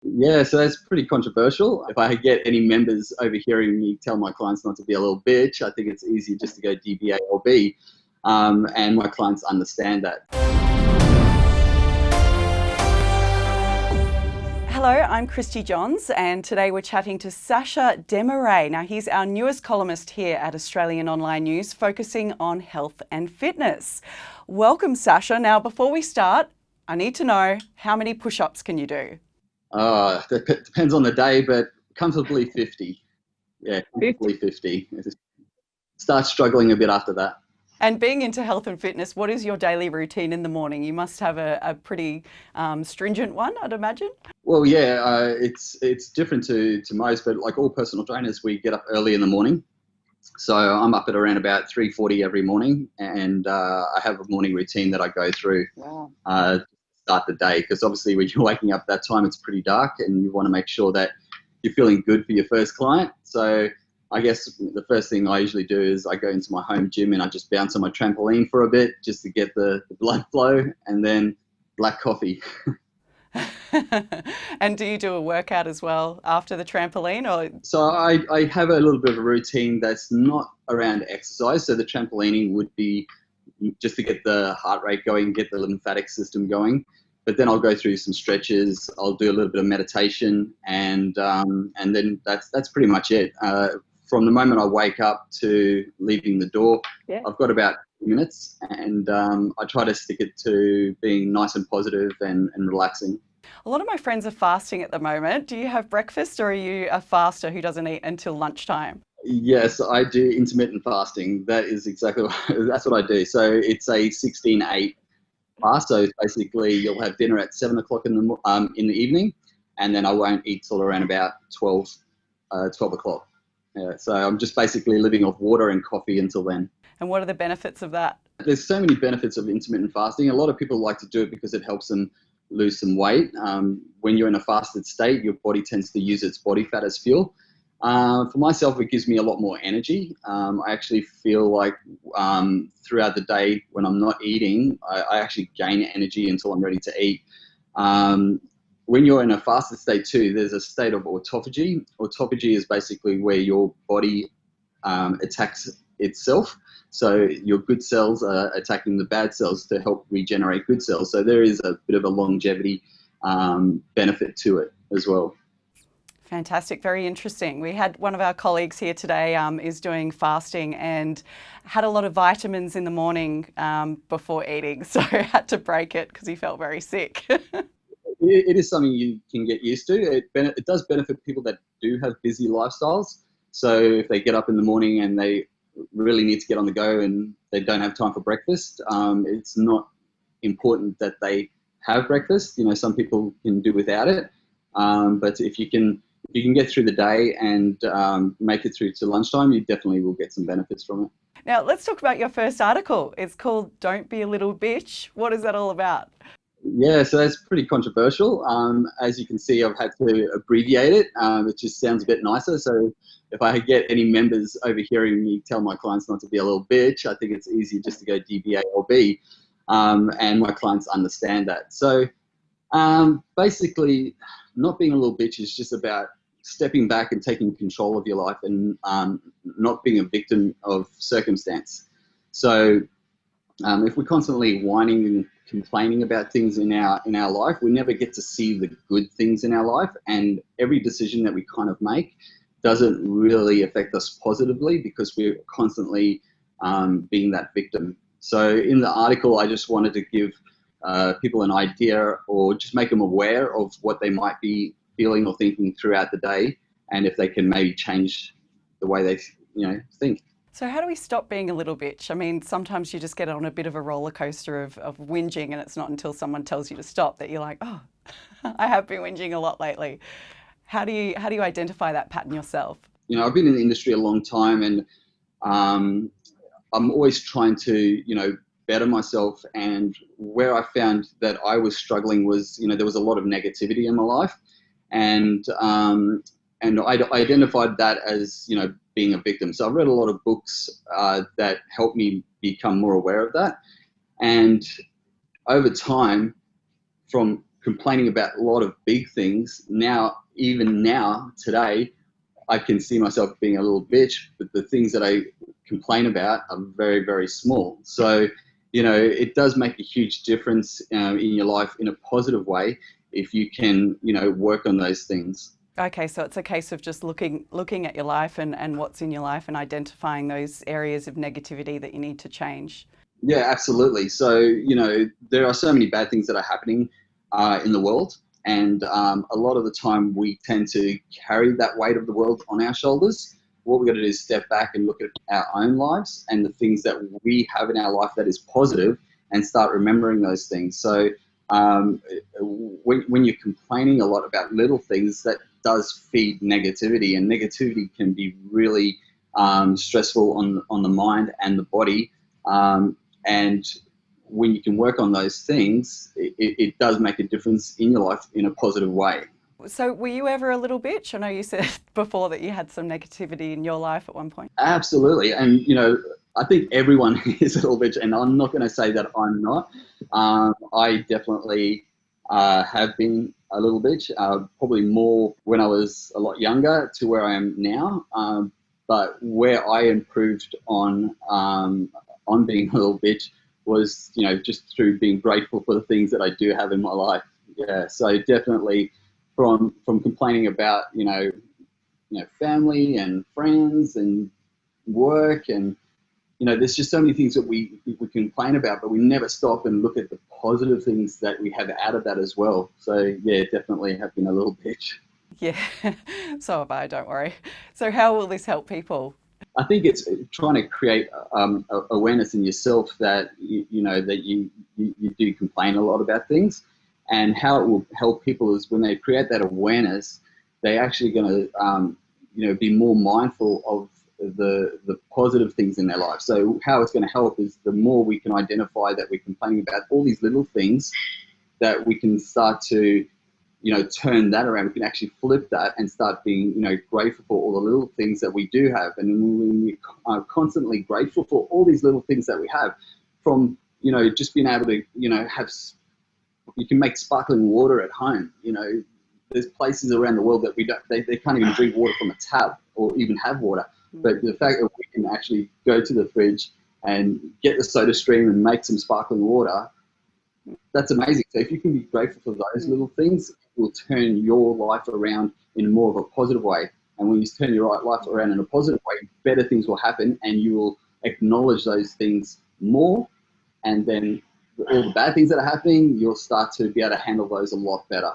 Yeah, so that's pretty controversial. If I get any members overhearing me tell my clients not to be a little bitch, I think it's easier just to go DBA or B. And my clients understand that. Hello, I'm Christy Johns, and today we're chatting to Sacha Desmarais. Now, he's our newest columnist here at Australian Online News, focusing on health and fitness. Welcome, Sacha. Now, before we start, I need to know, how many push-ups can you do? Depends on the day, but comfortably 50. Yeah, comfortably 50. Start struggling a bit after that. And being into health and fitness, what is your daily routine in the morning? You must have a pretty stringent one, I'd imagine. Well, yeah, it's different to most, but like all personal trainers, we get up early in the morning. So I'm up at around about 3:40 every morning, and I have a morning routine that I go through. Wow. To start the day, because obviously when you're waking up at that time, it's pretty dark, and you want to make sure that you're feeling good for your first client. So I guess the first thing I usually do is I go into my home gym and I just bounce on my trampoline for a bit just to get the blood flow, and then black coffee. And do you do a workout as well after the trampoline? Or So I have a little bit of a routine that's not around exercise. So the trampolining would be just to get the heart rate going, get the lymphatic system going. But then I'll go through some stretches. I'll do a little bit of meditation, and then that's pretty much it. From the moment I wake up to leaving the door, Yeah. I've got about minutes, and I try to stick it to being nice and positive and relaxing. a lot of my friends are fasting at the moment. Do you have breakfast, or are you a faster who doesn't eat until lunchtime? Yes, I do intermittent fasting. That is exactly that's what I do. So it's a 16-8 fast. So basically, you'll have dinner at 7 o'clock in the evening, and then I won't eat till around about 12 o'clock. Yeah, so I'm just basically living off water and coffee until then. And what are the benefits of that? There's so many benefits of intermittent fasting. A lot of people like to do it because it helps them lose some weight. When you're in a fasted state, your body tends to use its body fat as fuel. For myself, it gives me a lot more energy. I actually feel like throughout the day when I'm not eating, I actually gain energy until I'm ready to eat. When you're in a fasted state too, there's a state of autophagy. Autophagy is basically where your body attacks itself. So your good cells are attacking the bad cells to help regenerate good cells. So there is a bit of a longevity benefit to it as well. Fantastic, very interesting. We had one of our colleagues here today is doing fasting and had a lot of vitamins in the morning before eating, so had to break it because he felt very sick. It is something you can get used to. It does benefit people that do have busy lifestyles. So if they get up in the morning and they really need to get on the go and they don't have time for breakfast, it's not important that they have breakfast. You know, some people can do without it. But if you can get through the day and make it through to lunchtime, you definitely will get some benefits from it. Now, let's talk about your first article. It's called Don't Be a Little Bitch. What is that all about? Yeah, so that's pretty controversial. As you can see, I've had to abbreviate it. It just sounds a bit nicer. So if I get any members overhearing me tell my clients not to be a little bitch, I think it's easier just to go DBA or B. And my clients understand that. So basically, not being a little bitch is just about stepping back and taking control of your life and not being a victim of circumstance. So if we're constantly whining and complaining about things in our life, we never get to see the good things in our life, and every decision that we kind of make doesn't really affect us positively because we're constantly being that victim. So in the article, I just wanted to give people an idea or just make them aware of what they might be feeling or thinking throughout the day, and if they can maybe change the way they think. So how do we stop being a little bitch? I mean, sometimes you just get on a bit of a roller coaster of whinging, and it's not until someone tells you to stop that you're like, oh, I have been whinging a lot lately. How do you identify that pattern yourself? You know, I've been in the industry a long time, and I'm always trying to, better myself. And where I found that I was struggling was, there was a lot of negativity in my life, and I identified that as, being a victim. So I've read a lot of books that helped me become more aware of that. And over time, from complaining about a lot of big things. Now, even now, today, I can see myself being a little bitch, but the things that I complain about are very, very small. So, it does make a huge difference in your life in a positive way if you can, work on those things. Okay, so it's a case of just looking at your life and what's in your life and identifying those areas of negativity that you need to change. Yeah, absolutely. So, there are so many bad things that are happening in the world. And a lot of the time we tend to carry that weight of the world on our shoulders. What we've got to do is step back and look at our own lives and the things that we have in our life that is positive and start remembering those things. So when you're complaining a lot about little things, that does feed negativity, and negativity can be really stressful on the mind and the body. And when you can work on those things, it does make a difference in your life in a positive way. So were you ever a little bitch? I know you said before that you had some negativity in your life at one point. Absolutely. And, I think everyone is a little bitch, and I'm not going to say that I'm not. I definitely have been a little bitch, probably more when I was a lot younger to where I am now. But where I improved on being a little bitch was, just through being grateful for the things that I do have in my life. Yeah, so definitely from complaining about, family and friends and work, and, there's just so many things that we complain about, but we never stop and look at the positive things that we have out of that as well. So yeah, definitely have been a little bitch. Yeah, so have I, don't worry. So how will this help people? I think it's trying to create awareness in yourself that that you do complain a lot about things, and how it will help people is when they create that awareness, they're actually going to be more mindful of the positive things in their life. So how it's going to help is the more we can identify that we're complaining about all these little things, that we can start to turn that around. We can actually flip that and start being, grateful for all the little things that we do have. And when we are constantly grateful for all these little things that we have, from, just being able to, you can make sparkling water at home. There's places around the world that they can't even drink water from a tap or even have water. But the fact that we can actually go to the fridge and get the soda stream and make some sparkling water, that's amazing. So if you can be grateful for those little things, it will turn your life around in more of a positive way. And when you turn your life around in a positive way, better things will happen, and you will acknowledge those things more. And then all the bad things that are happening, you'll start to be able to handle those a lot better.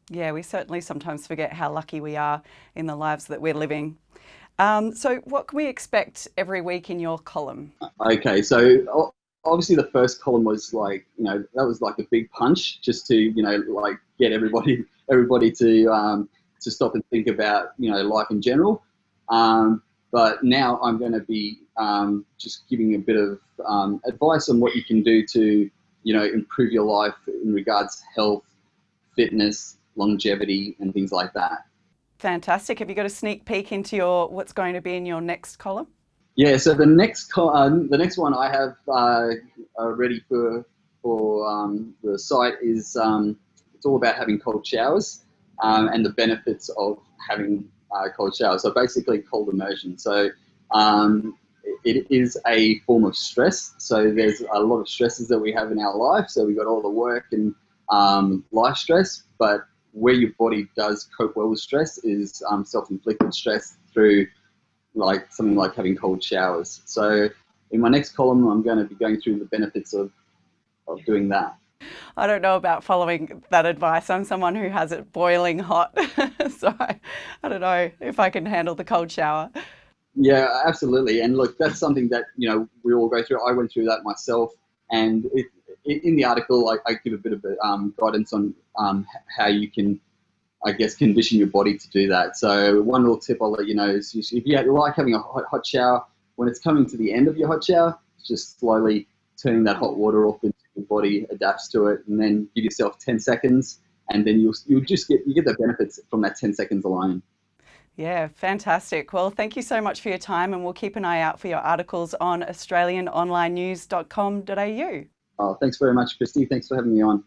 Yeah, we certainly sometimes forget how lucky we are in the lives that we're living. So what can we expect every week in your column? Okay, so obviously the first column was like, that was like a big punch, just to, get everybody to stop and think about, life in general. But now I'm going to be just giving a bit of advice on what you can do to, improve your life in regards to health, fitness, longevity, and things like that. Fantastic. Have you got a sneak peek into what's going to be in your next column? Yeah, so the next one I have ready for the site is it's all about having cold showers and the benefits of having cold showers. So basically cold immersion. So it is a form of stress. So there's a lot of stresses that we have in our life. So we've got all the work and life stress, but where your body does cope well with stress is self-inflicted stress through something like having cold showers. So in my next column, I'm going to be going through the benefits of doing that. I don't know about following that advice. I'm someone who has it boiling hot. So I don't know if I can handle the cold shower. Yeah, absolutely. And look, that's something that, we all go through. I went through that myself. And in the article, I give a bit of guidance on how you can, I guess, condition your body to do that. So one little tip I'll let you know is if you like having a hot shower, when it's coming to the end of your hot shower, just slowly turning that hot water off until your body adapts to it, and then give yourself 10 seconds, and then you get the benefits from that 10 seconds alone. Yeah, fantastic. Well, thank you so much for your time, and we'll keep an eye out for your articles on australianonlinenews.com.au. Oh, thanks very much, Christy. Thanks for having me on.